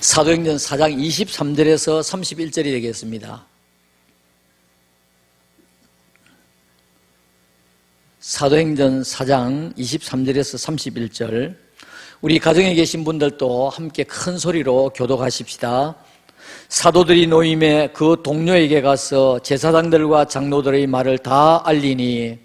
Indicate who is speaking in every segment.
Speaker 1: 사도행전 4장 23절에서 31절이 되겠습니다. 사도행전 4장 23절에서 31절, 우리 가정에 계신 분들도 함께 큰 소리로 교독하십시다. 사도들이 노임에 그 동료에게 가서 제사장들과 장로들의 말을 다 알리니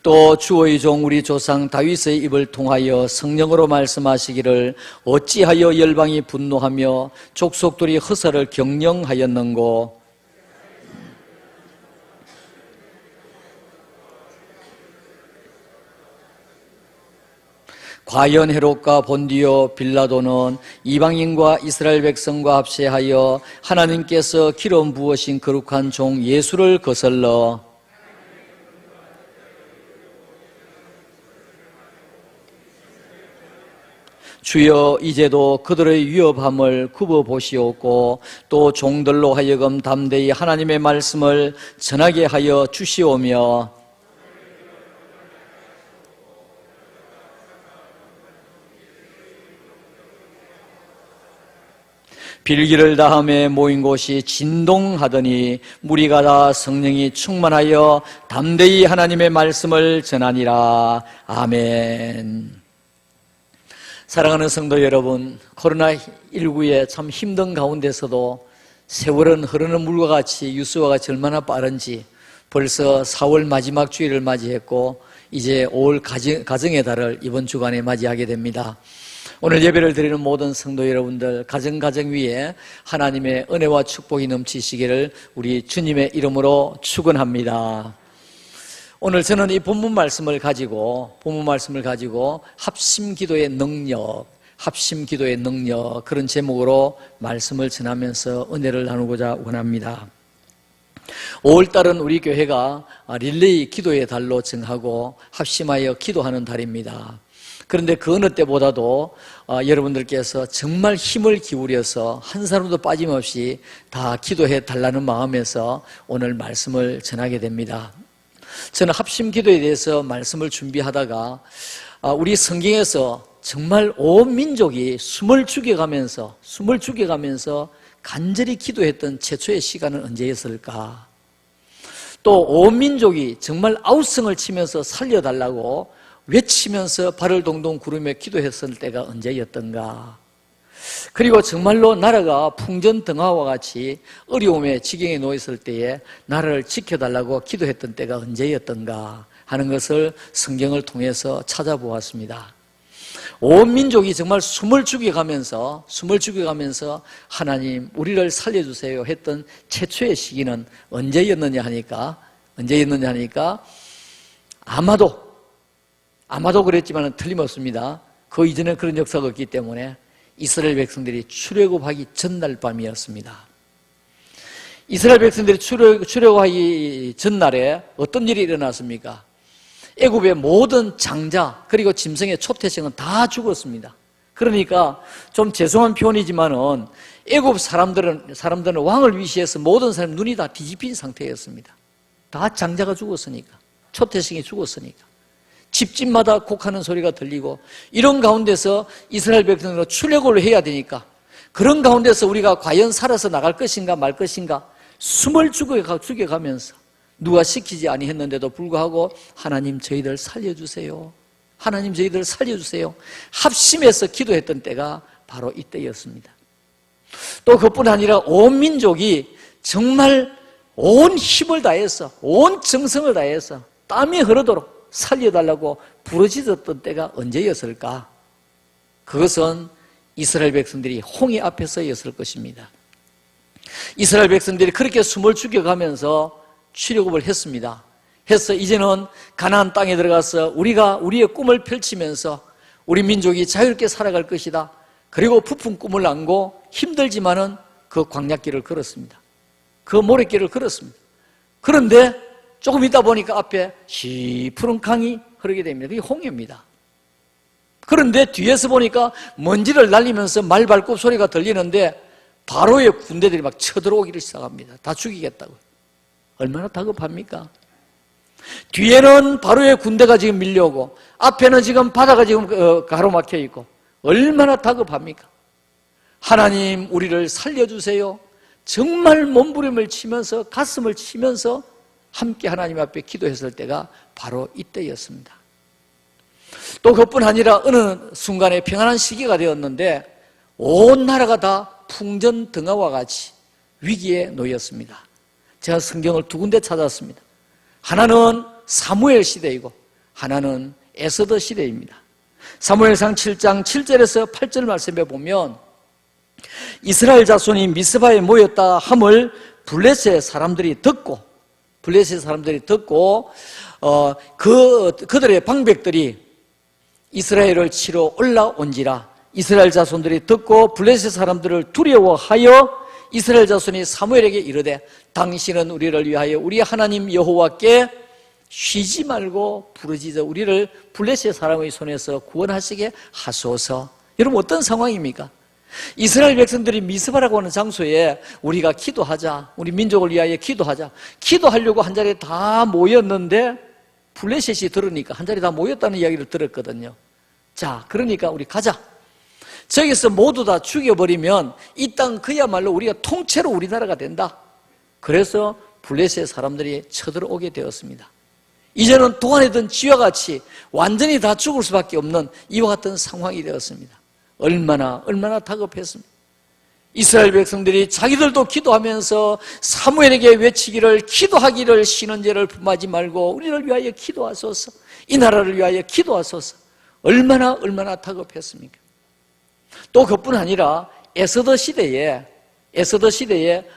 Speaker 1: 또 주의 종 우리 조상 다윗의 입을 통하여 성령으로 말씀하시기를 어찌하여 열방이 분노하며 족속들이 허사를 경영하였는고. 과연 헤롯과 본디오 빌라도는 이방인과 이스라엘 백성과 합세하여 하나님께서 기름 부으신 거룩한 종 예수를 거슬러 주여 이제도 그들의 위협함을 굽어보시옵고 또 종들로 하여금 담대히 하나님의 말씀을 전하게 하여 주시오며 빌기를 다함에 모인 곳이 진동하더니 무리가 다 성령이 충만하여 담대히 하나님의 말씀을 전하니라. 아멘. 사랑하는 성도 여러분, 코로나19에 참 힘든 가운데서도 세월은 흐르는 물과 같이 유수와 같이 얼마나 빠른지 벌써 4월 마지막 주일을 맞이했고 이제 5월 가정의 달을 이번 주간에 맞이하게 됩니다. 오늘 예배를 드리는 모든 성도 여러분들 가정 위에 하나님의 은혜와 축복이 넘치시기를 우리 주님의 이름으로 축원합니다. 오늘 저는 이 본문 말씀을 가지고 합심 기도의 능력 그런 제목으로 말씀을 전하면서 은혜를 나누고자 원합니다. 5월달은 우리 교회가 릴레이 기도의 달로 정하고 합심하여 기도하는 달입니다. 그런데 그 어느 때보다도 여러분들께서 정말 힘을 기울여서 한 사람도 빠짐없이 다 기도해 달라는 마음에서 오늘 말씀을 전하게 됩니다. 저는 합심 기도에 대해서 말씀을 준비하다가 우리 성경에서 정말 온 민족이 숨을 죽여가면서 간절히 기도했던 최초의 시간은 언제였을까? 또 온 민족이 정말 아우성을 치면서 살려달라고 외치면서 발을 동동 구르며 기도했을 때가 언제였던가? 그리고 정말로 나라가 풍전등화와 같이 어려움의 지경에 놓였을 때에 나라를 지켜달라고 기도했던 때가 언제였던가 하는 것을 성경을 통해서 찾아보았습니다. 온 민족이 정말 숨을 죽여가면서 하나님 우리를 살려주세요 했던 최초의 시기는 언제였느냐 하니까 아마도 그랬지만 틀림없습니다. 그 이전에 그런 역사가 없기 때문에 이스라엘 백성들이 출애굽하기 전날 밤이었습니다. 이스라엘 백성들이 출애굽하기 전날에 어떤 일이 일어났습니까? 애굽의 모든 장자 그리고 짐승의 초태생은 다 죽었습니다. 그러니까 좀 죄송한 표현이지만은 애굽 사람들은 왕을 위시해서 모든 사람 눈이 다 뒤집힌 상태였습니다. 다 장자가 죽었으니까, 초태생이 죽었으니까. 집집마다 곡하는 소리가 들리고 이런 가운데서 이스라엘 백성으로 출애굽을 해야 되니까 그런 가운데서 우리가 과연 살아서 나갈 것인가 말 것인가 숨을 죽여가면서 누가 시키지 아니했는데도 불구하고 하나님 저희들 살려주세요. 합심해서 기도했던 때가 바로 이때였습니다. 또 그뿐 아니라 온 민족이 정말 온 힘을 다해서 온 정성을 다해서 땀이 흐르도록 살려달라고 부르짖었던 때가 언제였을까? 그것은 이스라엘 백성들이 홍해 앞에서였을 것입니다. 이스라엘 백성들이 그렇게 숨을 죽여가면서 출애굽을 했습니다. 해서 이제는 가나안 땅에 들어가서 우리가 우리의 꿈을 펼치면서 우리 민족이 자유롭게 살아갈 것이다. 그리고 부푼 꿈을 안고 힘들지만은 그 광야길을 걸었습니다. 그 모래길을 걸었습니다. 그런데 조금 있다 보니까 앞에 시푸른 강이 흐르게 됩니다. 그게 홍해입니다. 그런데 뒤에서 보니까 먼지를 날리면서 말발굽 소리가 들리는데 바로의 군대들이 막 쳐들어오기를 시작합니다. 다 죽이겠다고. 얼마나 다급합니까? 뒤에는 바로의 군대가 지금 밀려오고 앞에는 지금 바다가 지금 가로막혀 있고 얼마나 다급합니까? 하나님 우리를 살려주세요. 정말 몸부림을 치면서 가슴을 치면서 함께 하나님 앞에 기도했을 때가 바로 이때였습니다. 또 그뿐 아니라 어느 순간에 평안한 시기가 되었는데 온 나라가 다 풍전등화와 같이 위기에 놓였습니다. 제가 성경을 두 군데 찾았습니다. 하나는 사무엘 시대이고 하나는 에스더 시대입니다. 사무엘상 7장 7절에서 8절 말씀에 보면 이스라엘 자손이 미스바에 모였다 함을 블레셋 사람들이 듣고 그들의 방백들이 이스라엘을 치러 올라온지라 이스라엘 자손들이 듣고 블레셋 사람들을 두려워하여 이스라엘 자손이 사무엘에게 이르되 당신은 우리를 위하여 우리 하나님 여호와께 쉬지 말고 부르짖어 우리를 블레셋 사람의 손에서 구원하시게 하소서. 여러분 어떤 상황입니까? 이스라엘 백성들이 미스바라고 하는 장소에 우리가 기도하자, 우리 민족을 위하여 기도하자, 기도하려고 한 자리에 다 모였는데 블레셋이 들으니까 한 자리에 다 모였다는 이야기를 들었거든요. 자, 그러니까 우리 가자. 저기서 모두 다 죽여버리면 이 땅 그야말로 우리가 통째로 우리나라가 된다. 그래서 블레셋 사람들이 쳐들어오게 되었습니다. 이제는 동안이던 쥐와 같이 완전히 다 죽을 수밖에 없는 이와 같은 상황이 되었습니다. 얼마나 다급했습니다. 이스라엘 백성들이 자기들도 기도하면서 사무엘에게 외치기를 기도하기를 쉬는 죄를 품하지 말고 우리를 위하여 기도하소서, 이 나라를 위하여 기도하소서. 얼마나 다급했습니까? 또 그뿐 아니라 에스더 시대에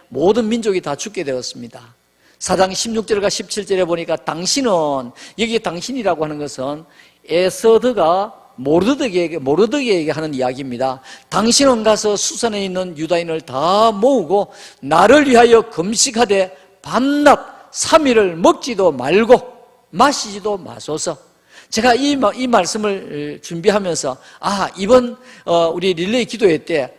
Speaker 1: 모든 민족이 다 죽게 되었습니다. 4장 16절과 17절에 보니까 당신은, 여기 당신이라고 하는 것은 에스더가 모르드게에게 하는 이야기입니다. 당신은 가서 수산에 있는 유다인을 다 모으고 나를 위하여 금식하되 밤낮 3일을 먹지도 말고 마시지도 마소서. 제가 이 말씀을 준비하면서 이번 우리 릴레이 기도회 때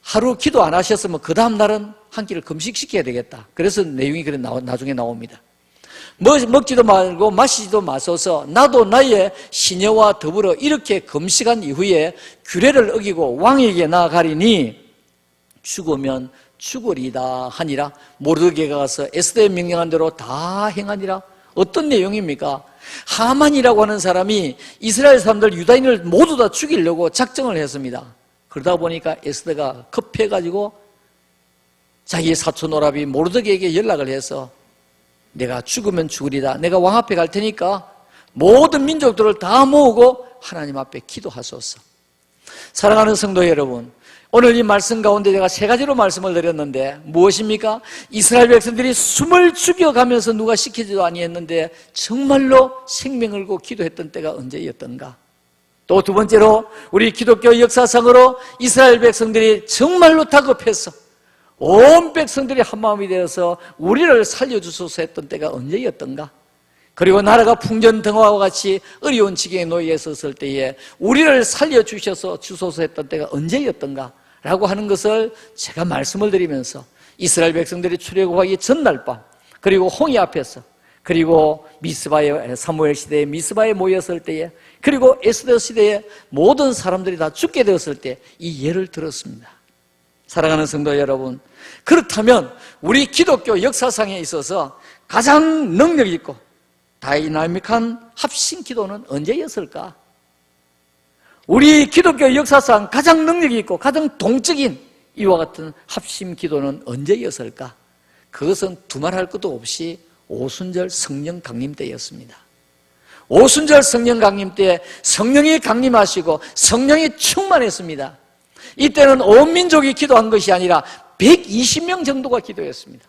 Speaker 1: 하루 기도 안 하셨으면 그 다음 날은 한 끼를 금식시켜야 되겠다. 그래서 내용이 나중에 나옵니다. 먹지도 말고 마시지도 마소서. 나도 나의 시녀와 더불어 이렇게 금식한 이후에 규례를 어기고 왕에게 나아가리니 죽으면 죽으리다 하니라. 모르드게가 가서 에스더의 명령한 대로 다 행하니라. 어떤 내용입니까? 하만이라고 하는 사람이 이스라엘 사람들 유다인을 모두 다 죽이려고 작정을 했습니다. 그러다 보니까 에스더가 급해가지고 자기 사촌 오라비 모르드게에게 연락을 해서 내가 죽으면 죽으리다. 내가 왕 앞에 갈 테니까 모든 민족들을 다 모으고 하나님 앞에 기도하소서. 사랑하는 성도 여러분, 오늘 이 말씀 가운데 제가 세 가지로 말씀을 드렸는데 무엇입니까? 이스라엘 백성들이 숨을 죽여가면서 누가 시키지도 아니했는데 정말로 생명을 걸고 기도했던 때가 언제였던가? 또 두 번째로 우리 기독교 역사상으로 이스라엘 백성들이 정말로 다급해서 온 백성들이 한마음이 되어서 우리를 살려주소서 했던 때가 언제였던가? 그리고 나라가 풍전등화와 같이 어려운 지경에 놓여 있었을 때에 우리를 살려주소서 했던 때가 언제였던가? 라고 하는 것을 제가 말씀을 드리면서 이스라엘 백성들이 출애굽하기 전날 밤, 그리고 홍해 앞에서, 그리고 미스바의 사무엘 시대에 미스바에 모였을 때에, 그리고 에스더 시대에 모든 사람들이 다 죽게 되었을 때 이 예를 들었습니다. 사랑하는 성도 여러분, 그렇다면 우리 기독교 역사상에 있어서 가장 능력 있고 다이나믹한 합심 기도는 언제였을까? 우리 기독교 역사상 가장 능력이 있고 가장 동적인 이와 같은 합심 기도는 언제였을까? 그것은 두말할 것도 없이 오순절 성령 강림 때였습니다. 오순절 성령 강림 때 성령이 강림하시고 성령이 충만했습니다. 이때는 온 민족이 기도한 것이 아니라 120명 정도가 기도했습니다.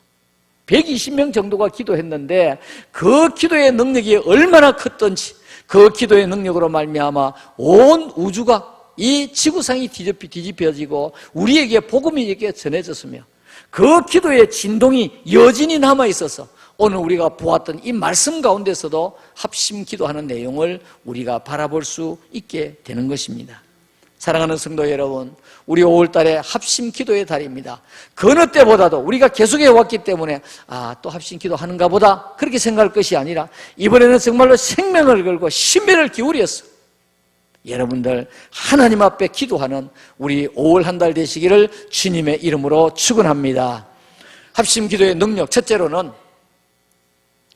Speaker 1: 120명 정도가 기도했는데 그 기도의 능력이 얼마나 컸던지, 그 기도의 능력으로 말미암아 온 우주가, 이 지구상이 뒤집혀지고 우리에게 복음이 이렇게 전해졌으며 그 기도의 진동이 여진이 남아있어서 오늘 우리가 보았던 이 말씀 가운데서도 합심 기도하는 내용을 우리가 바라볼 수 있게 되는 것입니다. 사랑하는 성도 여러분, 우리 5월달에 합심기도의 달입니다. 그 어느 때보다도 우리가 계속해 왔기 때문에 또 합심기도 하는가 보다 그렇게 생각할 것이 아니라 이번에는 정말로 생명을 걸고 심혈을 기울여서 여러분들 하나님 앞에 기도하는 우리 5월 한 달 되시기를 주님의 이름으로 축원합니다. 합심기도의 능력, 첫째로는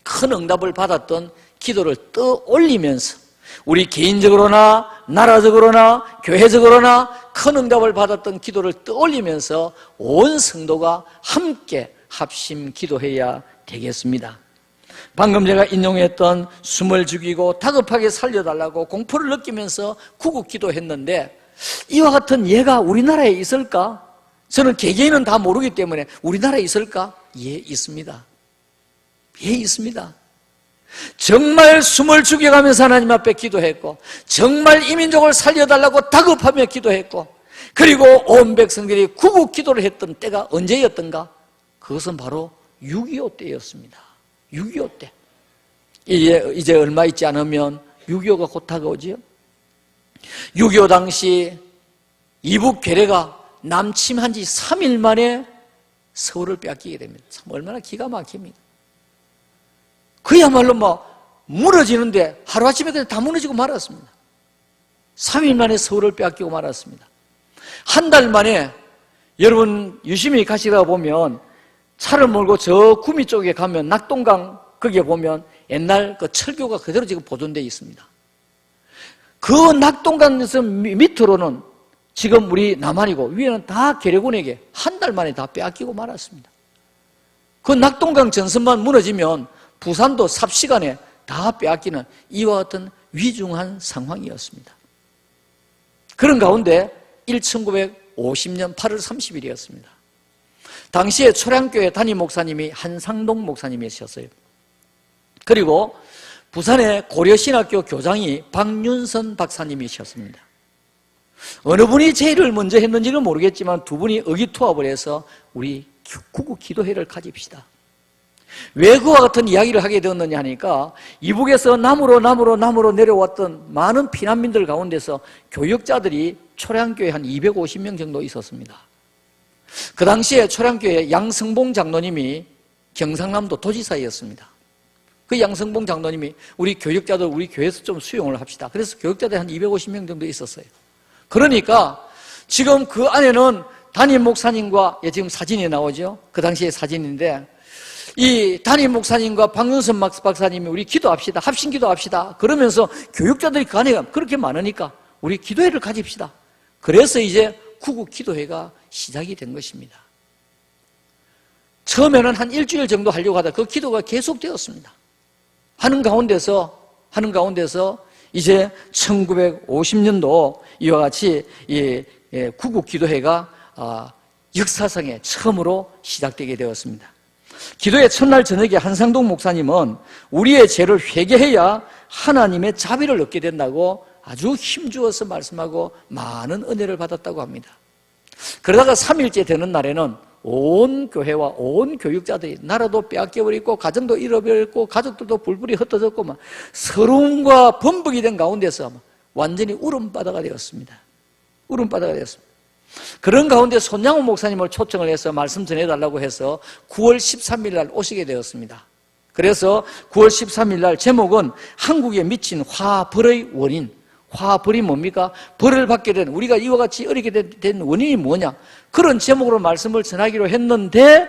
Speaker 1: 큰 응답을 받았던 기도를 떠올리면서 우리 개인적으로나 나라적으로나 교회적으로나 큰 응답을 받았던 기도를 떠올리면서 온 성도가 함께 합심 기도해야 되겠습니다. 방금 제가 인용했던 숨을 죽이고 다급하게 살려달라고 공포를 느끼면서 구국 기도했는데 이와 같은 예가 우리나라에 있을까? 저는 개개인은 다 모르기 때문에 우리나라에 있을까? 예, 있습니다. 예, 있습니다. 정말 숨을 죽여가면서 하나님 앞에 기도했고 정말 이민족을 살려달라고 다급하며 기도했고 그리고 온 백성들이 구국 기도를 했던 때가 언제였던가? 그것은 바로 6.25 때였습니다. 6.25 때. 이제 얼마 있지 않으면 6.25가 곧 다가오지요. 6.25 당시 이북 괴뢰가 남침한 지 3일 만에 서울을 빼앗기게 됩니다. 참 얼마나 기가 막힙니다. 그야말로 무너지는데 하루아침에 그냥 다 무너지고 말았습니다. 3일 만에 서울을 빼앗기고 말았습니다. 한 달 만에 여러분 유심히 가시다 보면 차를 몰고 저 구미 쪽에 가면 낙동강 거기에 보면 옛날 그 철교가 그대로 지금 보존되어 있습니다. 그 낙동강에서 밑으로는 지금 우리 남한이고 위에는 다 괴뢰군에게 한 달 만에 다 빼앗기고 말았습니다. 그 낙동강 전선만 무너지면 부산도 삽시간에 다 빼앗기는 이와 같은 위중한 상황이었습니다. 그런 가운데 1950년 8월 30일이었습니다. 당시에 초량교회 담임 목사님이 한상동 목사님이셨어요. 그리고 부산의 고려신학교 교장이 박윤선 박사님이셨습니다. 어느 분이 제일을 먼저 했는지는 모르겠지만 두 분이 의기투합을 해서 우리 구국 기도회를 가집시다. 왜 그와 같은 이야기를 하게 되었느냐 하니까 이북에서 남으로 내려왔던 많은 피난민들 가운데서 교역자들이 초량교회 한 250명 정도 있었습니다. 그 당시에 초량교회 양성봉 장로님이 경상남도 도지사였습니다. 그 양성봉 장로님이 우리 교역자들 우리 교회에서 좀 수용을 합시다. 그래서 교역자들이 한 250명 정도 있었어요. 그러니까 지금 그 안에는 담임 목사님과 지금 사진이 나오죠. 그 당시의 사진인데 이 담임 목사님과 박윤선 박사님이 우리 기도합시다. 합심 기도합시다. 그러면서 교육자들이 그 안에 그렇게 많으니까 우리 기도회를 가집시다. 그래서 이제 구국 기도회가 시작이 된 것입니다. 처음에는 한 일주일 정도 하려고 하다 그 기도가 계속되었습니다. 하는 가운데서 이제 1950년도 이와 같이 구국 기도회가 역사상에 처음으로 시작되게 되었습니다. 기도의 첫날 저녁에 한상동 목사님은 우리의 죄를 회개해야 하나님의 자비를 얻게 된다고 아주 힘주어서 말씀하고 많은 은혜를 받았다고 합니다. 그러다가 3일째 되는 날에는 온 교회와 온 교육자들이 나라도 빼앗겨버리고 가정도 잃어버렸고 가족들도 불불이 흩어졌고 서러움과 번복이 된 가운데서 완전히 울음바다가 되었습니다. 울음바다가 되었습니다. 그런 가운데 손양호 목사님을 초청을 해서 말씀 전해달라고 해서 9월 13일 날 오시게 되었습니다. 그래서 9월 13일 날 제목은 한국에 미친 화벌의 원인. 화벌이 뭡니까? 벌을 받게 된 우리가 이와 같이 어리게 된 원인이 뭐냐? 그런 제목으로 말씀을 전하기로 했는데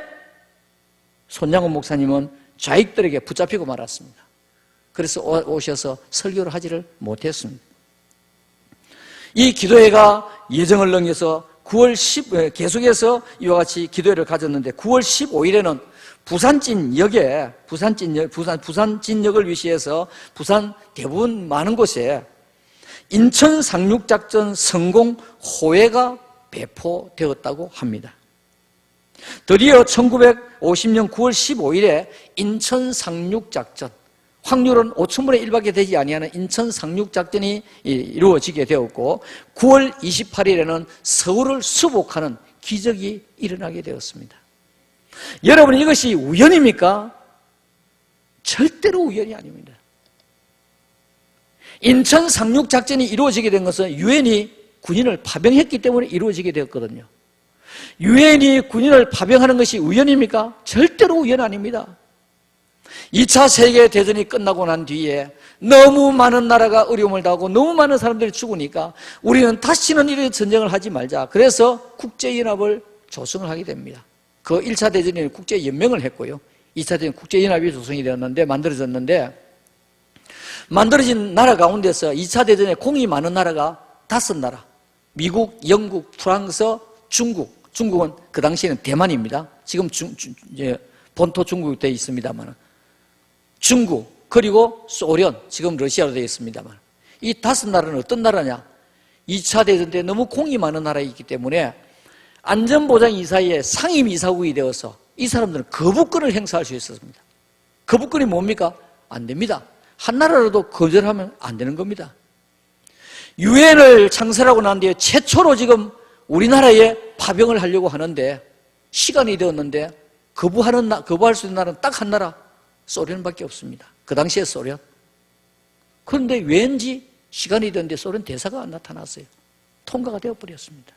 Speaker 1: 손양호 목사님은 좌익들에게 붙잡히고 말았습니다. 그래서 오셔서 설교를 하지를 못했습니다. 이 기도회가 예정을 넘겨서 9월 10일 계속해서 이와 같이 기도회를 가졌는데 9월 15일에는 부산진역을 위시해서 부산 대부분 많은 곳에 인천 상륙작전 성공 호회가 배포되었다고 합니다. 드디어 1950년 9월 15일에 인천 상륙작전, 확률은 5천분의 1밖에 되지 아니하는 인천 상륙작전이 이루어지게 되었고 9월 28일에는 서울을 수복하는 기적이 일어나게 되었습니다. 여러분, 이것이 우연입니까? 절대로 우연이 아닙니다. 인천 상륙작전이 이루어지게 된 것은 유엔이 군인을 파병했기 때문에 이루어지게 되었거든요. 유엔이 군인을 파병하는 것이 우연입니까? 절대로 우연 아닙니다. 2차 세계대전이 끝나고 난 뒤에 너무 많은 나라가 어려움을 당하고 너무 많은 사람들이 죽으니까 우리는 다시는 이런 전쟁을 하지 말자. 그래서 국제연합을 조성을 하게 됩니다. 그 1차 대전에 국제연맹을 했고요. 2차 대전 국제연합이 조성이 되었는데 만들어진 나라 가운데서 2차 대전에 공이 많은 나라가 5나라. 미국, 영국, 프랑스, 중국. 중국은 그 당시에는 대만입니다. 지금 이제 본토 중국이 되어 있습니다만. 중국, 그리고 소련, 지금 러시아로 되어 있습니다만. 이 5나라는 어떤 나라냐? 2차 대전 때 너무 공이 많은 나라이기 때문에 안전보장이사회의 상임이사국이 되어서 이 사람들은 거부권을 행사할 수 있었습니다. 거부권이 뭡니까? 안 됩니다. 한 나라라도 거절하면 안 되는 겁니다. 유엔을 창설하고 난 뒤에 최초로 지금 우리나라에 파병을 하려고 하는데 시간이 되었는데 거부할 수 있는 나라는 딱 한 나라, 소련밖에 없습니다. 그 당시에 소련. 그런데 왠지 시간이 되었는데 소련 대사가 안 나타났어요. 통과가 되어버렸습니다.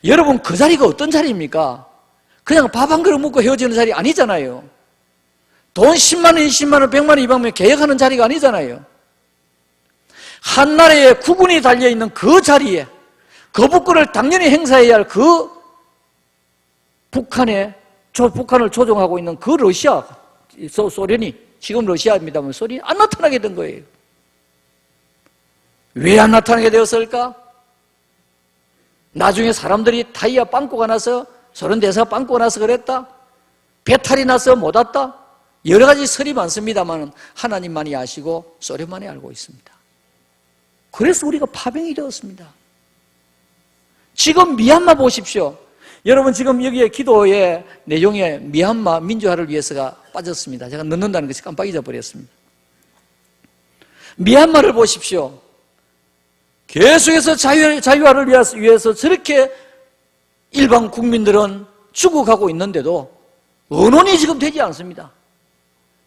Speaker 1: 여러분, 그 자리가 어떤 자리입니까? 그냥 밥 한 그릇 먹고 헤어지는 자리 아니잖아요. 돈 10만 원, 20만 원, 100만 원, 200만 원 계약하는 자리가 아니잖아요. 한 나라에 국군이 달려있는 그 자리에 거부권을 당연히 행사해야 할 그 북한을 조종하고 있는 그 러시아, 소련이, 지금 러시아입니다만 소련이 안 나타나게 된 거예요. 왜 안 나타나게 되었을까? 나중에 사람들이 타이어 빵꾸가 나서, 소련 대사가 빵꾸가 나서 그랬다? 배탈이 나서 못 왔다? 여러 가지 설이 많습니다만 하나님만이 아시고 소련만이 알고 있습니다. 그래서 우리가 파병이 되었습니다. 지금 미얀마 보십시오. 여러분, 지금 여기에 기도의 내용에 미얀마 민주화를 위해서가 빠졌습니다. 제가 넣는다는 것이 깜빡 잊어버렸습니다. 미얀마를 보십시오. 계속해서 자유화를 위해서 저렇게 일반 국민들은 죽어가고 있는데도 언론이 지금 되지 않습니다.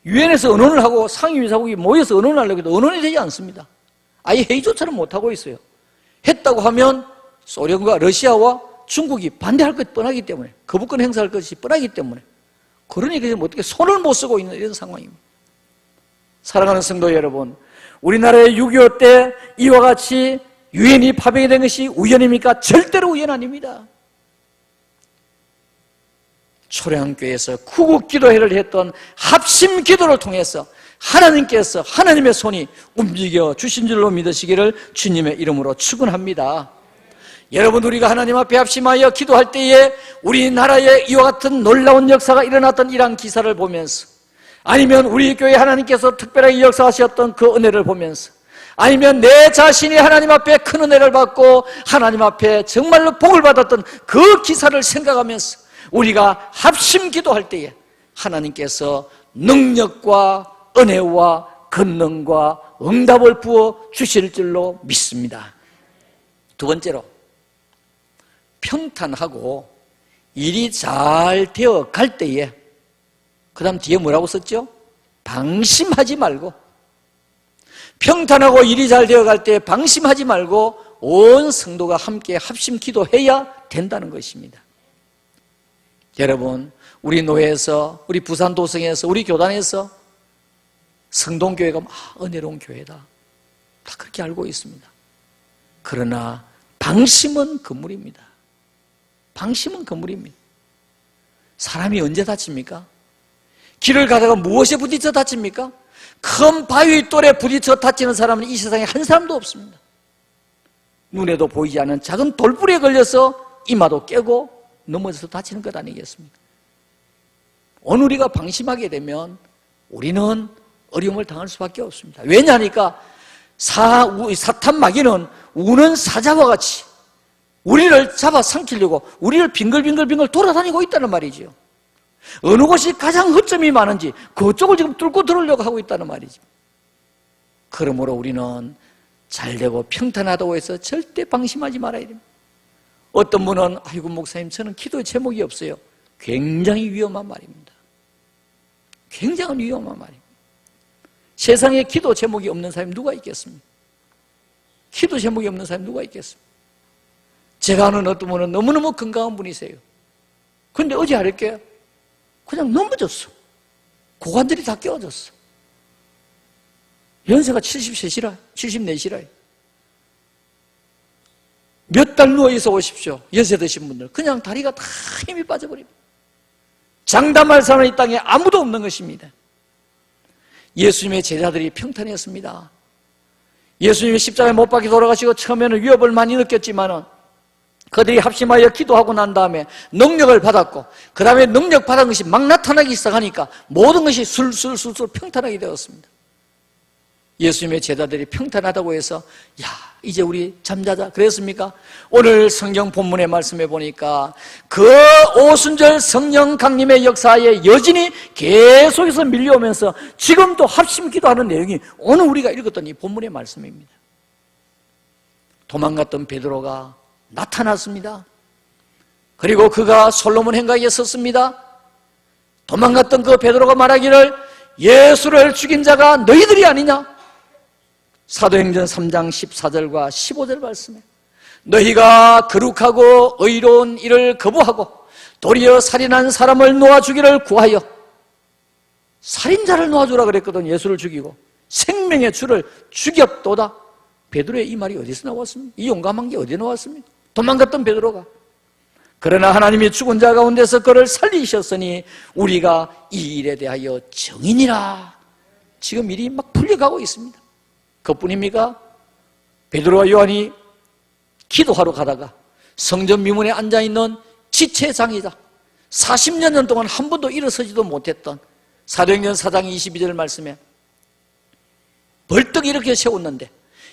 Speaker 1: 유엔에서 언론을 하고 상임이사국이 모여서 언론을 하려고 해도 언론이 되지 않습니다. 아예 회의조차는 못하고 있어요. 했다고 하면 소련과 러시아와 중국이 반대할 것 뻔하기 때문에, 거부권 행사할 것이 뻔하기 때문에, 그러니 지금 어떻게 손을 못 쓰고 있는 이런 상황입니다. 사랑하는 성도 여러분, 우리나라의 6.25 때 이와 같이 유엔이 파병이 된 것이 우연입니까? 절대로 우연 아닙니다. 초량교회에서 구국기도회를 했던 합심기도를 통해서 하나님께서, 하나님의 손이 움직여 주신 줄로 믿으시기를 주님의 이름으로 축원합니다. 여러분, 우리가 하나님 앞에 합심하여 기도할 때에 우리나라에 이와 같은 놀라운 역사가 일어났던 이러한 기사를 보면서, 아니면 우리 교회 하나님께서 특별하게 역사하셨던 그 은혜를 보면서, 아니면 내 자신이 하나님 앞에 큰 은혜를 받고 하나님 앞에 정말로 복을 받았던 그 기사를 생각하면서 우리가 합심 기도할 때에 하나님께서 능력과 은혜와 권능과 응답을 부어 주실 줄로 믿습니다. 두 번째로, 평탄하고 일이 잘 되어 갈 때에, 그 다음 뒤에 뭐라고 썼죠? 방심하지 말고, 평탄하고 일이 잘 되어 갈 때 방심하지 말고 온 성도가 함께 합심 기도해야 된다는 것입니다. 여러분, 우리 노회에서, 우리 부산 도성에서, 우리 교단에서 성동교회가 은혜로운 교회다, 다 그렇게 알고 있습니다. 그러나 방심은 금물입니다. 방심은 금물입니다. 사람이 언제 다칩니까? 길을 가다가 무엇에 부딪혀 다칩니까? 큰 바위 돌에 부딪혀 다치는 사람은 이 세상에 한 사람도 없습니다. 눈에도 보이지 않는 작은 돌뿌리에 걸려서 이마도 깨고 넘어져서 다치는 것 아니겠습니까? 오늘 우리가 방심하게 되면 우리는 어려움을 당할 수밖에 없습니다. 왜냐하니까 사탄 마귀는 우는 사자와 같이 우리를 잡아 삼키려고 우리를 빙글빙글 돌아다니고 있다는 말이죠. 어느 곳이 가장 허점이 많은지 그쪽을 지금 뚫고 들어오려고 하고 있다는 말이죠. 그러므로 우리는 잘되고 평탄하다고 해서 절대 방심하지 말아야 됩니다. 어떤 분은 아이고 목사님, 저는 기도의 제목이 없어요. 굉장히 위험한 말입니다. 굉장히 위험한 말입니다. 세상에 기도 제목이 없는 사람이 누가 있겠습니까? 기도 제목이 없는 사람이 누가 있겠습니까? 제가 아는 어떤 분은 너무너무 건강한 분이세요. 근데 어제 알게요. 그냥 넘어졌어. 고관절이 다 깨어졌어. 연세가 73시라, 74시라. 몇 달 누워있어 오십시오. 연세 드신 분들. 그냥 다리가 다 힘이 빠져버립니다. 장담할 사람은 이 땅에 아무도 없는 것입니다. 예수님의 제자들이 평탄했습니다. 예수님이 십자가에 못 박혀 돌아가시고 처음에는 위협을 많이 느꼈지만은 그들이 합심하여 기도하고 난 다음에 능력을 받았고 그 다음에 능력 받은 것이 막 나타나기 시작하니까 모든 것이 술술술술 평탄하게 되었습니다. 예수님의 제자들이 평탄하다고 해서 야 이제 우리 잠자자 그랬습니까? 오늘 성경 본문의 말씀에 보니까 그 오순절 성령 강림의 역사에 여진이 계속해서 밀려오면서 지금도 합심 기도하는 내용이 오늘 우리가 읽었던 이 본문의 말씀입니다. 도망갔던 베드로가 나타났습니다. 그리고 그가 솔로몬 행각에 섰습니다. 도망갔던 그 베드로가 말하기를 예수를 죽인 자가 너희들이 아니냐? 사도행전 3장 14절과 15절 말씀에 너희가 거룩하고 의로운 일을 거부하고 도리어 살인한 사람을 놓아주기를 구하여 살인자를 놓아주라 그랬거든. 예수를 죽이고 생명의 주를 죽였도다. 베드로의 이 말이 어디서 나왔습니까? 이 용감한 게 어디서 나왔습니까? 도망갔던 베드로가. 그러나 하나님이 죽은 자 가운데서 그를 살리셨으니 우리가 이 일에 대하여 증인이라. 지금 일이 막 풀려가고 있습니다. 그뿐입니까? 베드로와 요한이 기도하러 가다가 성전 미문에 앉아있는 지체장애자 40년 동안 한 번도 일어서지도 못했던 사도행전 4장 22절 말씀에 벌떡 이렇게 세웠는데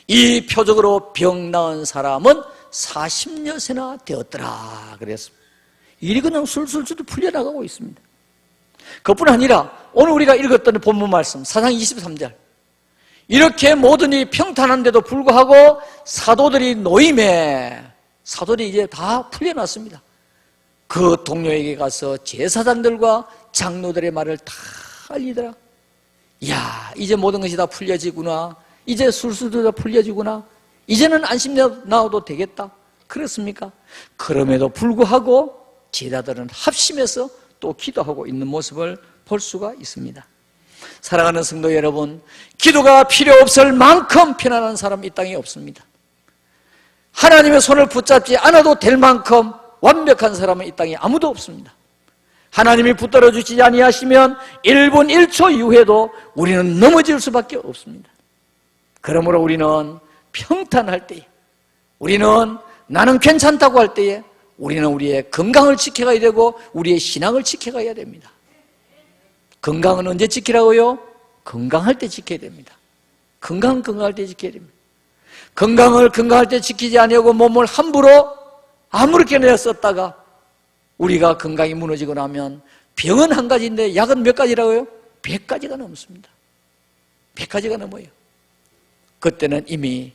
Speaker 1: 이 표적으로 병 나은 사람은 40여세나 되었더라 그랬습니다. 일이 그냥 술술술 풀려나가고 있습니다. 그뿐 아니라 오늘 우리가 읽었던 본문 말씀 4장 23절 이렇게 모든 일이 평탄한데도 불구하고 사도들이 노임에 사도들이 이제 다 풀려났습니다. 그 동료에게 가서 제사장들과 장로들의 말을 다 알리더라. 이야 이제 모든 것이 다 풀려지구나. 이제 술술도 다 풀려지구나. 이제는 안심 나와도 되겠다. 그렇습니까? 그럼에도 불구하고 제자들은 합심해서 또 기도하고 있는 모습을 볼 수가 있습니다. 사랑하는 성도 여러분, 기도가 필요 없을 만큼 편안한 사람 이 땅에 없습니다. 하나님의 손을 붙잡지 않아도 될 만큼 완벽한 사람은 이 땅에 아무도 없습니다. 하나님이 붙들어 주시지 아니하시면 1분 1초 이후에도 우리는 넘어질 수밖에 없습니다. 그러므로 우리는 평탄할 때에, 우리는 나는 괜찮다고 할 때에 우리는 우리의 건강을 지켜가야 되고 우리의 신앙을 지켜가야 됩니다. 건강은 언제 지키라고요? 건강할 때 지켜야 됩니다. 건강은 건강할 때 지켜야 됩니다. 건강을 건강할 때 지키지 아니하고 몸을 함부로 아무렇게나 썼다가 우리가 건강이 무너지고 나면 병은 한 가지인데 약은 몇 가지라고요? 100가지가 넘습니다. 100가지가 넘어요. 그때는 이미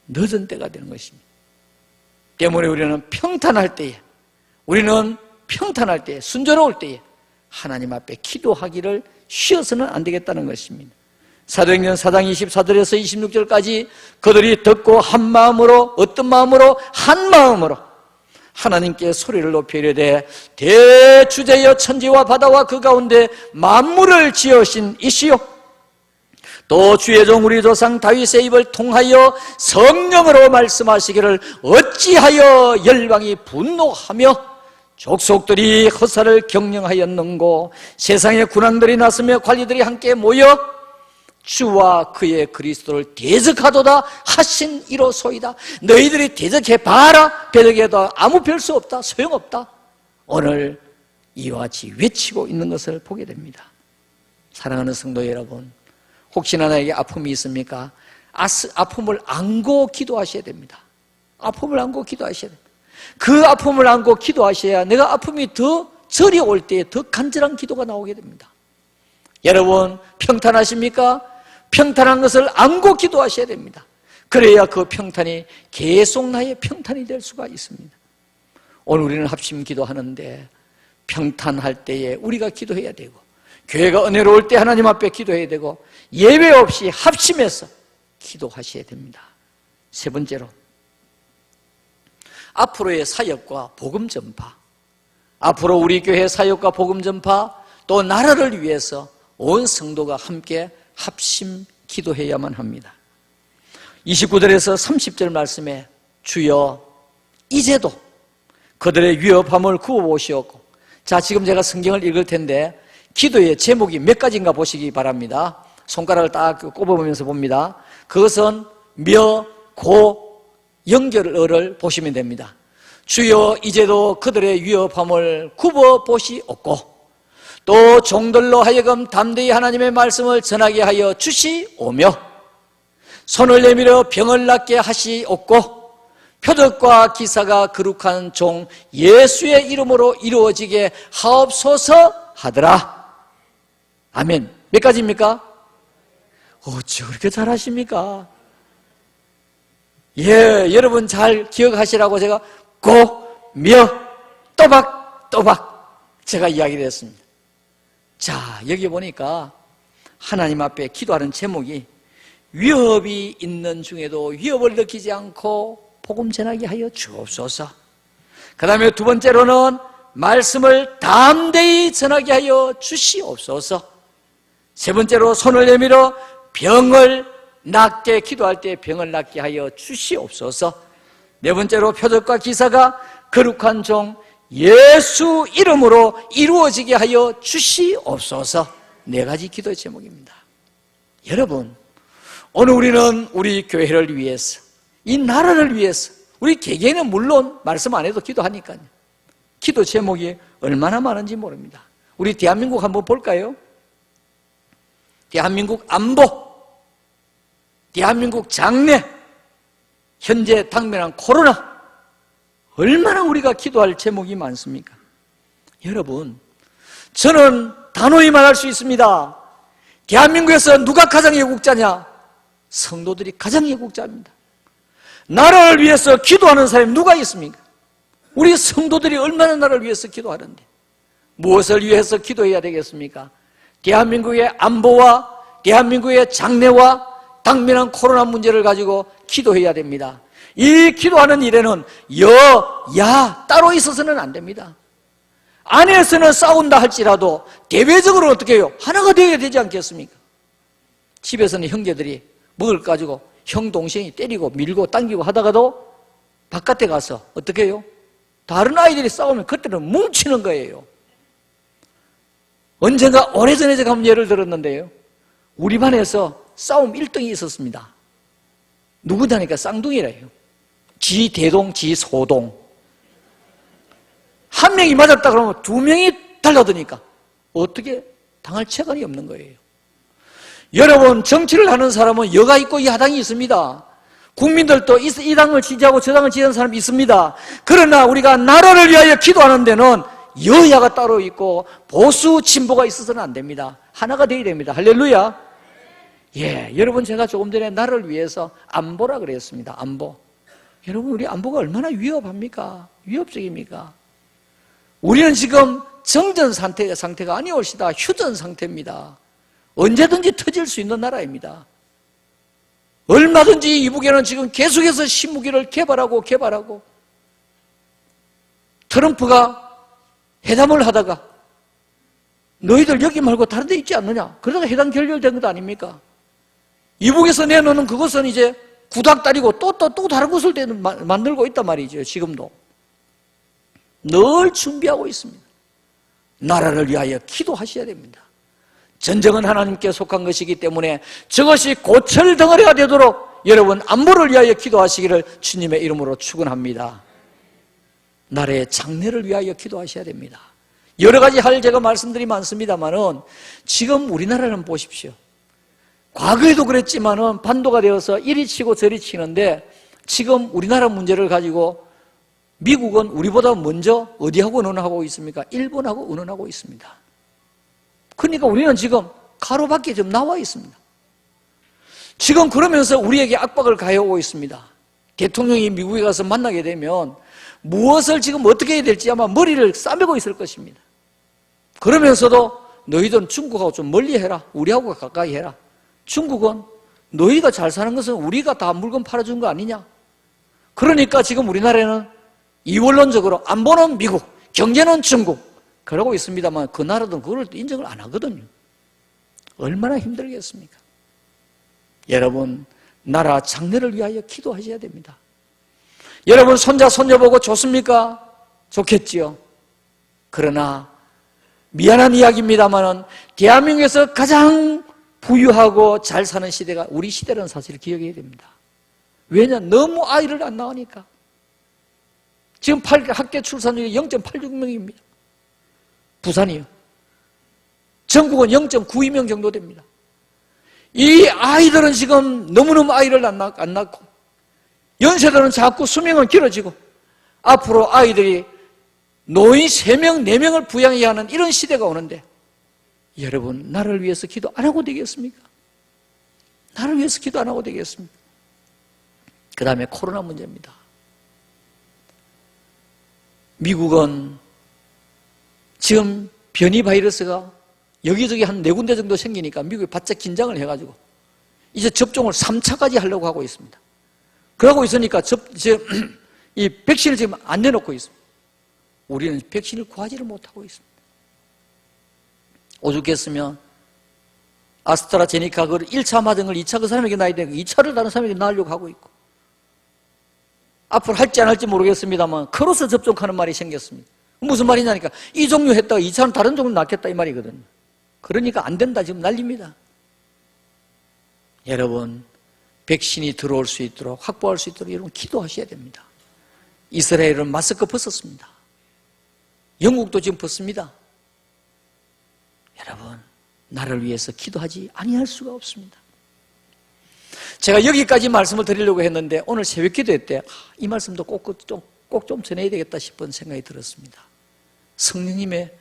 Speaker 1: 늦은 때가 되는 것입니다. 때문에 우리는 평탄할 때에, 우리는 평탄할 때에, 순조로울 때에 하나님 앞에 기도하기를 쉬어서는 안 되겠다는 것입니다. 사도행전 4장 24절에서 26절까지 그들이 듣고 한 마음으로, 어떤 마음으로? 한 마음으로 하나님께 소리를 높여 이르되 대주제여 천지와 바다와 그 가운데 만물을 지으신 이시요 또 주의 종 우리 조상 다윗의 입을 통하여 성령으로 말씀하시기를 어찌하여 열방이 분노하며 족속들이 허사를 경영하였는고 세상의 군왕들이 나서며 관리들이 함께 모여 주와 그의 그리스도를 대적하도다 하신 이로소이다. 너희들이 대적해봐라. 대적해도 아무 별 수 없다. 소용없다. 오늘 이와 같이 외치고 있는 것을 보게 됩니다. 사랑하는 성도 여러분, 혹시나 나에게 아픔이 있습니까? 아픔을 안고 기도하셔야 됩니다. 아픔을 안고 기도하셔야 됩니다. 그 아픔을 안고 기도하셔야 내가 아픔이 더 절이 올 때에 더 간절한 기도가 나오게 됩니다. 여러분 평탄하십니까? 평탄한 것을 안고 기도하셔야 됩니다. 그래야 그 평탄이 계속 나의 평탄이 될 수가 있습니다. 오늘 우리는 합심 기도하는데 평탄할 때에 우리가 기도해야 되고 교회가 은혜로울 때 하나님 앞에 기도해야 되고 예외 없이 합심해서 기도하셔야 됩니다. 세 번째로, 앞으로의 사역과 복음 전파, 앞으로 우리 교회 사역과 복음 전파, 또 나라를 위해서 온 성도가 함께 합심 기도해야만 합니다. 29절에서 30절 말씀에 주여 이제도 그들의 위협함을 구워보시옵고, 자, 지금 제가 성경을 읽을 텐데 기도의 제목이 몇 가지인가 보시기 바랍니다. 손가락을 딱 꼽아보면서 봅니다. 그것은 며, 고, 연결어를 보시면 됩니다. 주여 이제도 그들의 위협함을 굽어보시옵고, 또 종들로 하여금 담대히 하나님의 말씀을 전하게 하여 주시오며, 손을 내밀어 병을 낫게 하시옵고, 표적과 기사가 거룩한 종 예수의 이름으로 이루어지게 하옵소서 하더라. 아멘. 몇 가지입니까? 어찌 그렇게 잘하십니까? 예, 여러분 잘 기억하시라고 제가 고, 며, 또박 제가 이야기를 했습니다. 자, 여기 보니까 하나님 앞에 기도하는 제목이 위협이 있는 중에도 위협을 느끼지 않고 복음 전하게 하여 주옵소서. 그 다음에 두 번째로는 말씀을 담대히 전하게 하여 주시옵소서. 세 번째로 손을 내밀어 병을 낫게, 기도할 때 병을 낫게 하여 주시옵소서. 네 번째로 표적과 기사가 거룩한 종 예수 이름으로 이루어지게 하여 주시옵소서. 네 가지 기도 제목입니다. 여러분, 오늘 우리는 우리 교회를 위해서, 이 나라를 위해서, 우리 개개인은 물론 말씀 안 해도 기도하니까요. 기도 제목이 얼마나 많은지 모릅니다. 우리 대한민국 한번 볼까요? 대한민국 안보, 대한민국 장래, 현재 당면한 코로나, 얼마나 우리가 기도할 제목이 많습니까? 여러분, 저는 단호히 말할 수 있습니다. 대한민국에서 누가 가장 애국자냐? 성도들이 가장 애국자입니다. 나라를 위해서 기도하는 사람이 누가 있습니까? 우리 성도들이 얼마나 나라를 위해서 기도하는데 무엇을 위해서 기도해야 되겠습니까? 대한민국의 안보와 대한민국의 장래와 당면한 코로나 문제를 가지고 기도해야 됩니다. 이 기도하는 일에는 야 따로 있어서는 안 됩니다. 안에서는 싸운다 할지라도 대외적으로 어떻게 해요? 하나가 되어야 되지 않겠습니까? 집에서는 형제들이 먹을 거 가지고 형 동생이 때리고 밀고 당기고 하다가도 바깥에 가서 어떻게 해요? 다른 아이들이 싸우면 그때는 뭉치는 거예요. 언젠가 오래전에 제가 한번 예를 들었는데요, 우리 반에서 싸움 1등이 있었습니다. 누구냐니까 쌍둥이래요. 지 대동, 지 소동. 한 명이 맞았다 그러면 두 명이 달라드니까 어떻게 당할 체간이 없는 거예요. 여러분, 정치를 하는 사람은 여가 있고 야당이 있습니다. 국민들도 이 당을 지지하고 저 당을 지지하는 사람이 있습니다. 그러나 우리가 나라를 위하여 기도하는 데는 여야가 따로 있고 보수 진보가 있어서는 안 됩니다. 하나가 되어야 됩니다. 할렐루야. 예, 여러분, 제가 조금 전에 나라를 위해서 안보라 그랬습니다. 안보. 여러분, 우리 안보가 얼마나 위협합니까? 위협적입니까? 우리는 지금 정전 상태가 아니올시다 휴전 상태입니다. 언제든지 터질 수 있는 나라입니다. 얼마든지 이북에는 지금 계속해서 신무기를 개발하고 트럼프가 회담을 하다가 너희들 여기 말고 다른 데 있지 않느냐? 그러다가 회담 결렬된 것 아닙니까? 이북에서 내놓는 그것은 이제 구닥다리고 또 다른 곳을 만들고 있단 말이죠. 지금도 늘 준비하고 있습니다. 나라를 위하여 기도하셔야 됩니다. 전쟁은 하나님께 속한 것이기 때문에 저것이 고철덩어리가 되도록 여러분 안보를 위하여 기도하시기를 주님의 이름으로 축원합니다. 나라의 장래를 위하여 기도하셔야 됩니다. 여러 가지 할 제가 말씀들이 많습니다만은 지금 우리나라는 보십시오. 과거에도 그랬지만은 반도가 되어서 이리 치고 저리 치는데 지금 우리나라 문제를 가지고 미국은 우리보다 먼저 어디하고 의논하고 있습니까? 일본하고 의논하고 있습니다. 그러니까 우리는 지금 가로밖에 좀 나와 있습니다. 지금 그러면서 우리에게 압박을 가해오고 있습니다. 대통령이 미국에 가서 만나게 되면 무엇을 지금 어떻게 해야 될지 아마 머리를 싸매고 있을 것입니다. 그러면서도 너희들은 중국하고 좀 멀리 해라. 우리하고 가까이 해라. 중국은 너희가 잘 사는 것은 우리가 다 물건 팔아준 거 아니냐? 그러니까 지금 우리나라에는 이원론적으로 안보는 미국, 경제는 중국 그러고 있습니다만 그 나라들은 그걸 인정을 안 하거든요. 얼마나 힘들겠습니까? 여러분, 나라 장래를 위하여 기도하셔야 됩니다. 여러분 손자 손녀 보고 좋습니까? 좋겠지요. 그러나 미안한 이야기입니다만 대한민국에서 가장 부유하고 잘 사는 시대가 우리 시대라는 사실을 기억해야 됩니다. 왜냐? 너무 아이를 안 낳으니까. 지금 학교 출산율이 0.86명입니다. 부산이요. 전국은 0.92명 정도 됩니다. 이 아이들은 지금 너무너무 아이를 안 낳고 연세들은 자꾸 수명은 길어지고 앞으로 아이들이 노인 3명, 4명을 부양해야 하는 이런 시대가 오는데 여러분, 나를 위해서 기도 안 하고 되겠습니까? 나를 위해서 기도 안 하고 되겠습니까? 그 다음에 코로나 문제입니다. 미국은 지금 변이 바이러스가 여기저기 한 4군데 정도 생기니까 미국이 바짝 긴장을 해가지고 이제 접종을 3차까지 하려고 하고 있습니다. 그러고 있으니까 이 백신을 지금 안 내놓고 있습니다. 우리는 백신을 구하지를 못하고 있습니다. 오죽했으면 아스트라제네카 그걸 1차 맞은 걸 2차 그 사람에게 놔야 되고 2차를 다른 사람에게 놔려고 하고 있고 앞으로 할지 안 할지 모르겠습니다만 크로스 접종하는 말이 생겼습니다. 무슨 말이냐니까 이 종류 했다가 2차는 다른 종류 낫겠다 이 말이거든요. 그러니까 안 된다 지금 난립니다. 여러분 백신이 들어올 수 있도록 확보할 수 있도록 여러분 기도하셔야 됩니다. 이스라엘은 마스크 벗었습니다. 영국도 지금 벗습니다. 여러분 나를 위해서 기도하지 아니할 수가 없습니다. 제가 여기까지 말씀을 드리려고 했는데 오늘 새벽 기도회 때 이 말씀도 꼭 좀 전해야 되겠다 싶은 생각이 들었습니다. 성령님의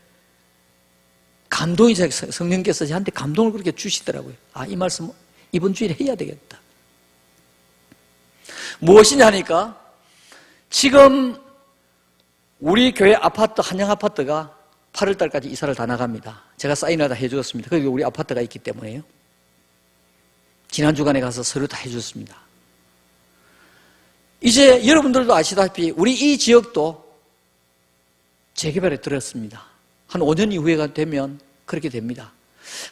Speaker 1: 감동이 성령께서 저한테 감동을 그렇게 주시더라고요. 이 말씀 이번 주일에 해야 되겠다. 무엇이냐니까 지금 우리 교회 아파트 한양 아파트가 8월 달까지 이사를 다 나갑니다. 제가 사인을 다 해주었습니다. 거기 우리 아파트가 있기 때문에요. 지난 주간에 가서 서류 다 해줬습니다. 이제 여러분들도 아시다시피 우리 이 지역도 재개발에 들었습니다. 한 5년 이후가 되면 그렇게 됩니다.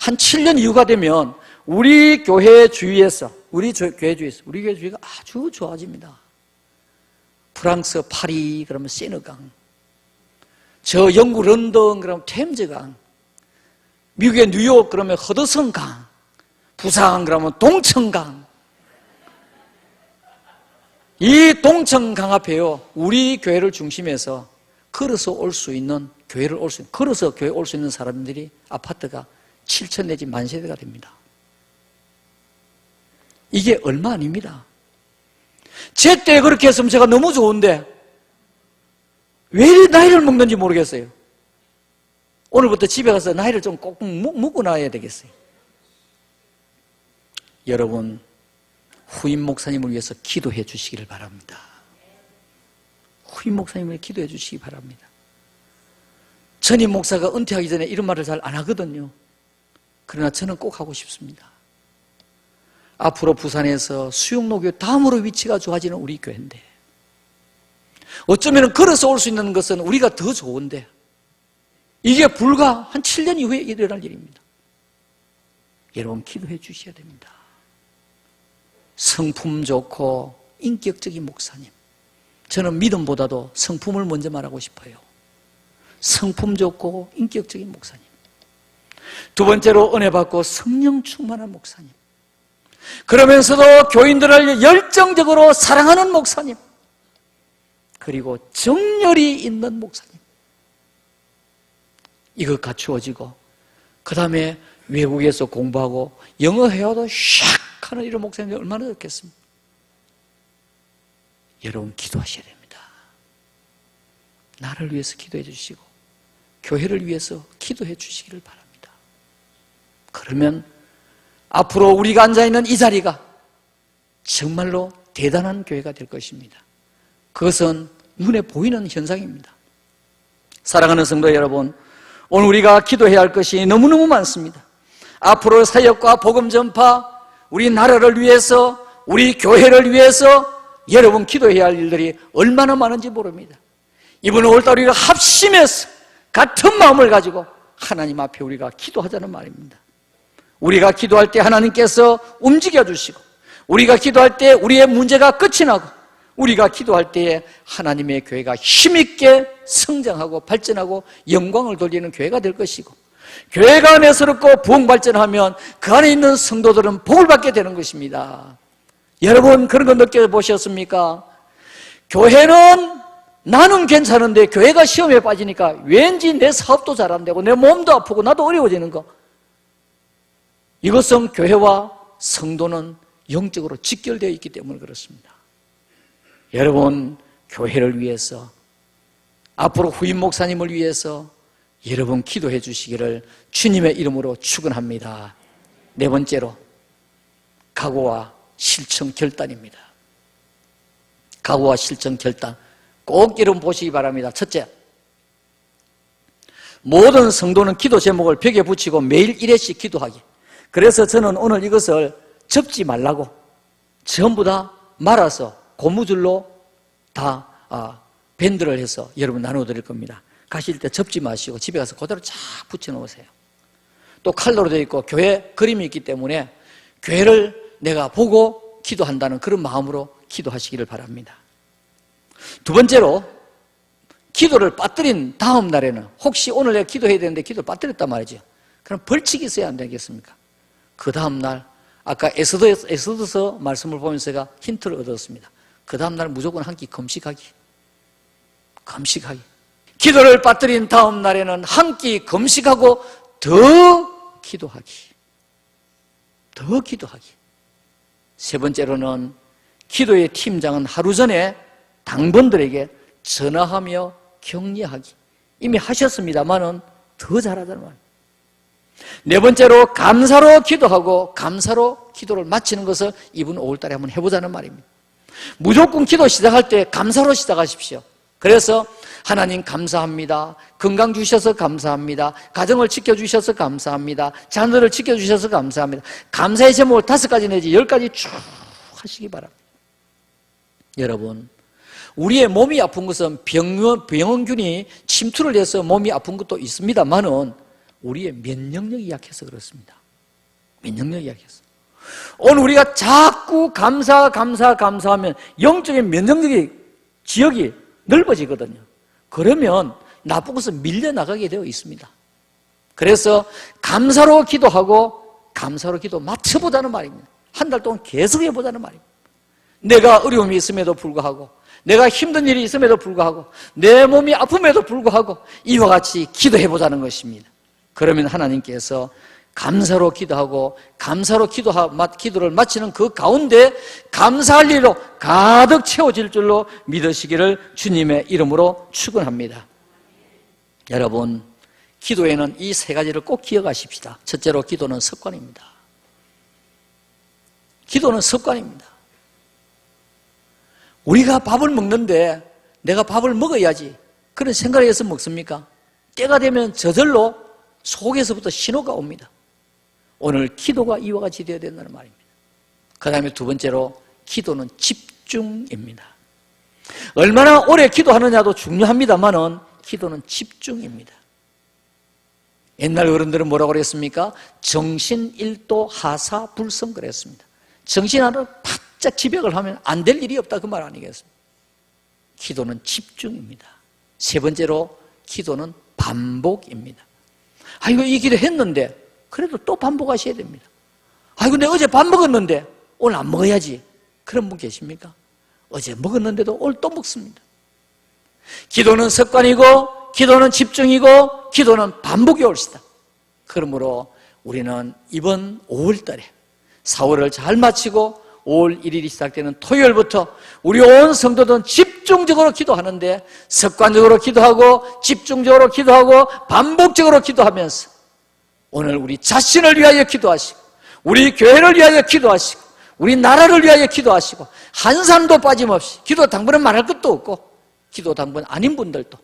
Speaker 1: 한 7년 이후가 되면 우리 교회 주위에서 우리 교회 주위가 아주 좋아집니다. 프랑스 파리 그러면 세느강, 저 영국 런던 그러면 템즈강, 미국의 뉴욕 그러면 허드슨강, 부산 그러면 동천강. 이 동천강 앞에요 우리 교회를 중심해서 걸어서 올 수 있는 걸어서 교회 올 수 있는 사람들이 아파트가 7천 내지 10,000세대가 됩니다. 이게 얼마 아닙니다. 제 때 그렇게 했으면 제가 너무 좋은데 왜 이리 나이를 먹는지 모르겠어요. 오늘부터 집에 가서 나이를 좀 꼭 먹고 나야 되겠어요. 여러분 후임 목사님을 위해서 기도해 주시기를 바랍니다. 후임 목사님을 기도해 주시기 바랍니다. 전임 목사가 은퇴하기 전에 이런 말을 잘 안 하거든요. 그러나 저는 꼭 하고 싶습니다. 앞으로 부산에서 수용로교 다음으로 위치가 좋아지는 우리 교회인데 어쩌면 걸어서 올 수 있는 것은 우리가 더 좋은데 이게 불과 한 7년 이후에 일어날 일입니다. 여러분 기도해 주셔야 됩니다. 성품 좋고 인격적인 목사님, 저는 믿음보다도 성품을 먼저 말하고 싶어요. 성품 좋고 인격적인 목사님. 두 번째로 은혜 받고 성령 충만한 목사님. 그러면서도 교인들을 열정적으로 사랑하는 목사님. 그리고 정열이 있는 목사님. 이거 갖추어지고 그 다음에 외국에서 공부하고 영어 회화도 샥 하는 이런 목사님들 얼마나 좋겠습니까? 여러분 기도하셔야 됩니다. 나를 위해서 기도해 주시고 교회를 위해서 기도해 주시기를 바랍니다. 그러면 앞으로 우리가 앉아있는 이 자리가 정말로 대단한 교회가 될 것입니다. 그것은 눈에 보이는 현상입니다. 사랑하는 성도 여러분, 오늘 우리가 기도해야 할 것이 너무너무 많습니다. 앞으로 사역과 복음 전파, 우리 나라를 위해서, 우리 교회를 위해서 여러분 기도해야 할 일들이 얼마나 많은지 모릅니다. 이번 5월달 우리가 합심해서 같은 마음을 가지고 하나님 앞에 우리가 기도하자는 말입니다. 우리가 기도할 때 하나님께서 움직여 주시고, 우리가 기도할 때 우리의 문제가 끝이 나고, 우리가 기도할 때에 하나님의 교회가 힘있게 성장하고 발전하고 영광을 돌리는 교회가 될 것이고, 교회가 매서롭고 부흥발전하면 그 안에 있는 성도들은 복을 받게 되는 것입니다. 여러분 그런 거 느껴보셨습니까? 교회는 나는 괜찮은데 교회가 시험에 빠지니까 왠지 내 사업도 잘 안 되고 내 몸도 아프고 나도 어려워지는 거. 이것은 교회와 성도는 영적으로 직결되어 있기 때문에 그렇습니다. 여러분 교회를 위해서, 앞으로 후임 목사님을 위해서 여러분 기도해 주시기를 주님의 이름으로 축원합니다. 네 번째로 각오와 실천 결단입니다. 각오와 실천 결단 꼭 여러분 보시기 바랍니다. 첫째, 모든 성도는 기도 제목을 벽에 붙이고 매일 1회씩 기도하기. 그래서 저는 오늘 이것을 접지 말라고 전부 다 말아서 고무줄로 다 밴드를 해서 여러분 나눠드릴 겁니다. 가실 때 접지 마시고 집에 가서 그대로 쫙 붙여놓으세요. 또 칼로로 되어 있고 교회 그림이 있기 때문에 교회를 내가 보고 기도한다는 그런 마음으로 기도하시기를 바랍니다. 두 번째로, 기도를 빠뜨린 다음 날에는 혹시 오늘 내가 기도해야 되는데 기도를 빠뜨렸단 말이죠. 그럼 벌칙이 있어야 안 되겠습니까? 그 다음 날, 아까 에스더서 말씀을 보면서 제가 힌트를 얻었습니다. 그 다음 날 무조건 한 끼 금식하기. 기도를 빠뜨린 다음 날에는 한 끼 금식하고 더 기도하기. 세 번째로는 기도의 팀장은 하루 전에 당번들에게 전화하며 격려하기. 이미 하셨습니다만은 더 잘하자는 말입니다. 네 번째로 감사로 기도하고 감사로 기도를 마치는 것을 이번 5월달에 한번 해보자는 말입니다. 무조건 기도 시작할 때 감사로 시작하십시오. 그래서 하나님 감사합니다. 건강 주셔서 감사합니다. 가정을 지켜주셔서 감사합니다. 자녀를 지켜주셔서 감사합니다. 감사의 제목을 5가지 내지 10가지 쭉 하시기 바랍니다. 여러분, 우리의 몸이 아픈 것은 병원균이 침투를 해서 몸이 아픈 것도 있습니다만은 우리의 면역력이 약해서 그렇습니다. 면역력이 약해서. 오늘 우리가 자꾸 감사하면 영적인 면역력의 지역이 넓어지거든요. 그러면 나쁜 것은 밀려나가게 되어 있습니다. 그래서 감사로 기도하고 감사로 기도 맞춰보자는 말입니다. 한 달 동안 계속 해보자는 말입니다. 내가 어려움이 있음에도 불구하고, 내가 힘든 일이 있음에도 불구하고, 내 몸이 아픔에도 불구하고 이와 같이 기도해보자는 것입니다. 그러면 하나님께서 감사로 기도하고 감사로 기도를 마치는 그 가운데 감사할 일로 가득 채워질 줄로 믿으시기를 주님의 이름으로 축원합니다. 여러분, 기도에는 이 3가지를 꼭 기억하십시다. 첫째로 기도는 습관입니다. 기도는 습관입니다. 우리가 밥을 먹는데 내가 밥을 먹어야지 그런 생각을 해서 먹습니까? 때가 되면 저절로 속에서부터 신호가 옵니다. 오늘 기도가 이와 같이 되어야 된다는 말입니다. 그 다음에 두 번째로 기도는 집중입니다. 얼마나 오래 기도하느냐도 중요합니다만은 기도는 집중입니다. 옛날 어른들은 뭐라고 그랬습니까? 정신 1도 하사 불성 그랬습니다. 정신 하나 바짝 지벽을 하면 안 될 일이 없다 그 말 아니겠습니까? 기도는 집중입니다. 세 번째로 기도는 반복입니다. 아이고 이 기도 했는데 그래도 또 반복하셔야 됩니다. 아이고 내가 어제 밥 먹었는데 오늘 안 먹어야지. 그런 분 계십니까? 어제 먹었는데도 오늘 또 먹습니다. 기도는 습관이고 기도는 집중이고 기도는 반복이 옳시다. 그러므로 우리는 이번 5월달에 4월을 잘 마치고 5월 1일이 시작되는 토요일부터 우리 온 성도들은 집중적으로 기도하는데 습관적으로 기도하고 집중적으로 기도하고 반복적으로 기도하면서 오늘 우리 자신을 위하여 기도하시고 우리 교회를 위하여 기도하시고 우리 나라를 위하여 기도하시고 한 사람도 빠짐없이 기도 당번은 말할 것도 없고 기도 당번 아닌 분들도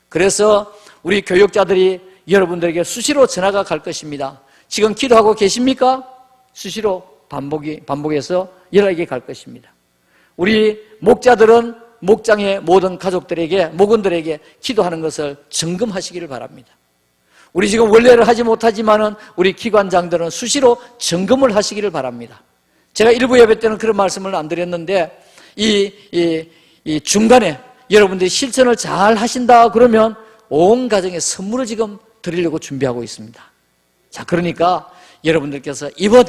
Speaker 1: 그래서 우리 교육자들이 여러분들에게 수시로 전화가 갈 것입니다. 지금 기도하고 계십니까? 수시로 반복해서 연락이 갈 것입니다. 우리 목자들은 목장의 모든 가족들에게, 목원들에게 기도하는 것을 점검하시기를 바랍니다. 우리 지금 원래를 하지 못하지만은 우리 기관장들은 수시로 점검을 하시기를 바랍니다. 제가 일부 예배 때는 그런 말씀을 안 드렸는데 이 중간에 여러분들이 실천을 잘 하신다 그러면 온 가정에 선물을 지금 드리려고 준비하고 있습니다. 자, 그러니까 여러분들께서 이번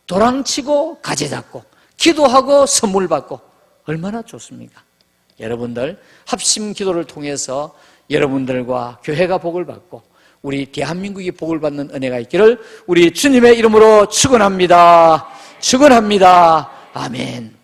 Speaker 1: 도랑치고 가재 잡고 기도하고 선물 받고 얼마나 좋습니까? 여러분들 합심 기도를 통해서 여러분들과 교회가 복을 받고 우리 대한민국이 복을 받는 은혜가 있기를 우리 주님의 이름으로 축원합니다. 축원합니다. 아멘.